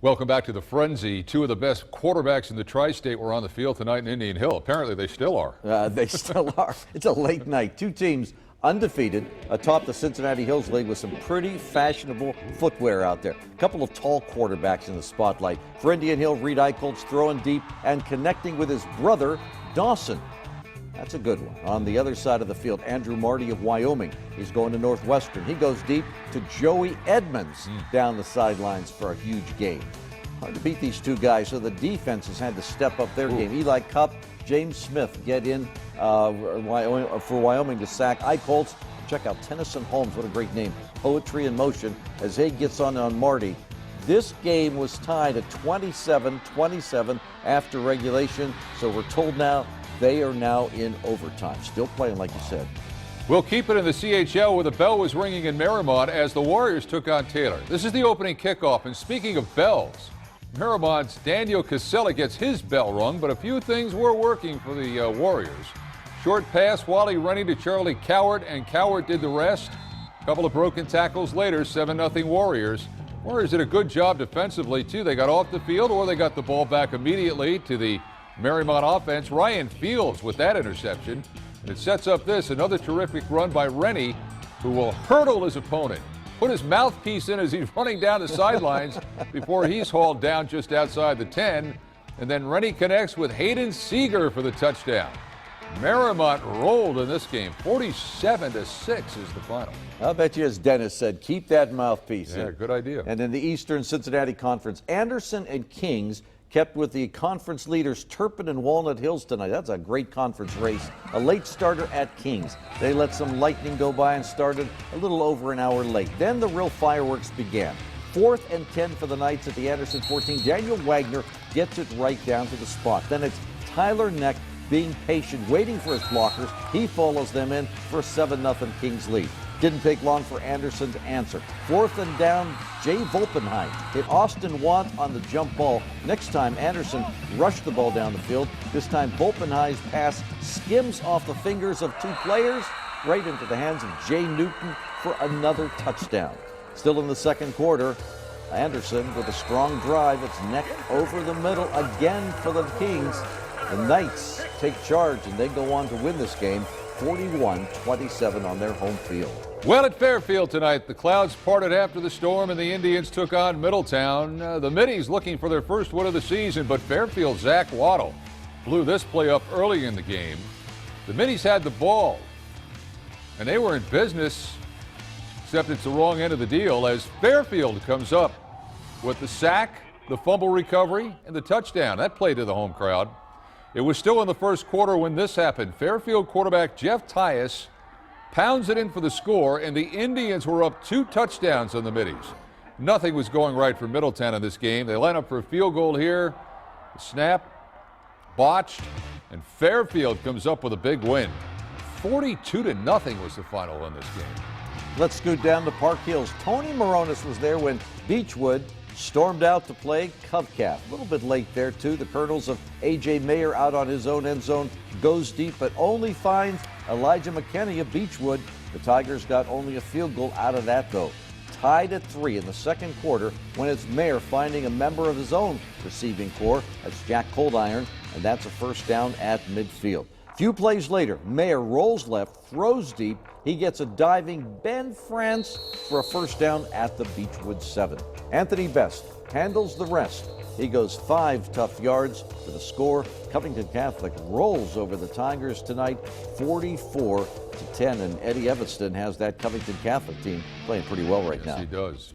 Welcome back to the Frenzy. Two of the best quarterbacks in the Tri-State were on the field tonight in Indian Hill. Apparently they still are. They still are. It's a late night. Two teams undefeated atop the Cincinnati Hills League with some pretty fashionable footwear out there. A couple of tall quarterbacks in the spotlight. For Indian Hill, Reed Eicholtz throwing deep and connecting with his brother, Dawson. That's a good one. On the other side of the field, Andrew Marty of Wyoming. He's going to Northwestern. He goes deep to Joey Edmonds down the sidelines for a huge gain. Hard to beat these two guys, so the defense has had to step up their game. Eli Cupp, James Smith get in for Wyoming to sack Eicholtz. Check out Tennyson Holmes, what a great name. Poetry in motion as he gets on Marty. This game was tied at 27-27 after regulation, so we're told now they are now in overtime. Still playing, like you said. We'll keep it in the CHL where the bell was ringing in Merrimont as the Warriors took on Taylor. This is the opening kickoff, and speaking of bells, Merrimont's Daniel Casella gets his bell rung, but a few things were working for the Warriors. Short pass, Wally Rennie to Charlie Cowart, and Cowart did the rest. A couple of broken tackles later, 7-0 Warriors. Warriors did a good job defensively, too. They got off the field or they got the ball back immediately to the Merrimont offense. Ryan Fields with that interception. And it sets up another terrific run by Rennie, who will hurdle his opponent. Put his mouthpiece in as he's running down the sidelines before he's hauled down just outside the 10. And then Rennie connects with Hayden Seeger for the touchdown. Merrimont rolled in this game. 47-6 is the final. I'll bet you, as Dennis said, keep that mouthpiece in. Yeah, good idea. And in the Eastern Cincinnati Conference, Anderson and Kings kept with the conference leaders Turpin and Walnut Hills tonight. That's a great conference race. A late starter at Kings. They let some lightning go by and started a little over an hour late. Then the real fireworks began. 4th and 10 for the Knights at the Anderson 14. Daniel Wagner gets it right down to the spot. Then it's Tyler Neck being patient, waiting for his blockers. He follows them in for a 7-0 Kings lead. Didn't take long for Anderson to answer. 4th and down, Jay Volpenheim hit Austin Want on the jump ball. Next time, Anderson rushed the ball down the field. This time, Volpenheim's pass skims off the fingers of two players right into the hands of Jay Newton for another touchdown. Still in the second quarter, Anderson with a strong drive. It's Neck over the middle again for the Kings. The Knights take charge, and they go on to win this game 41-27 on their home field. Well, at Fairfield tonight, the clouds parted after the storm and the Indians took on Middletown. The Middies looking for their first win of the season, but Fairfield's Zach Waddle blew this play up early in the game. The Middies had the ball, and they were in business, except it's the wrong end of the deal as Fairfield comes up with the sack, the fumble recovery, and the touchdown. That played to the home crowd. It was still in the first quarter when this happened. Fairfield quarterback Jeff Tyus pounds it in for the score, and the Indians were up 2 touchdowns on the Middies. Nothing was going right for Middletown in this game. They line up for a field goal here. The snap, botched, and Fairfield comes up with a big win. 42-0 was the final in this game. Let's scoot down to Park Hills. Tony Moronis was there when Beechwood stormed out to play Cubcat. A little bit late there, too. The Colonels of A.J. Mayer out on his own end zone goes deep, but only finds Elijah McKinney of Beechwood. The Tigers got only a field goal out of that, though. Tied at 3 in the second quarter when it's Mayer finding a member of his own receiving corps. That's Jack Coldiron, and that's a first down at midfield. Few plays later, Mayer rolls left, throws deep. He gets a diving Ben France for a first down at the Beechwood 7. Anthony Best handles the rest. He goes 5 tough yards for the score. Covington Catholic rolls over the Tigers tonight, 44-10. And Eddie Evanston has that Covington Catholic team playing pretty well right now. Yes, he does.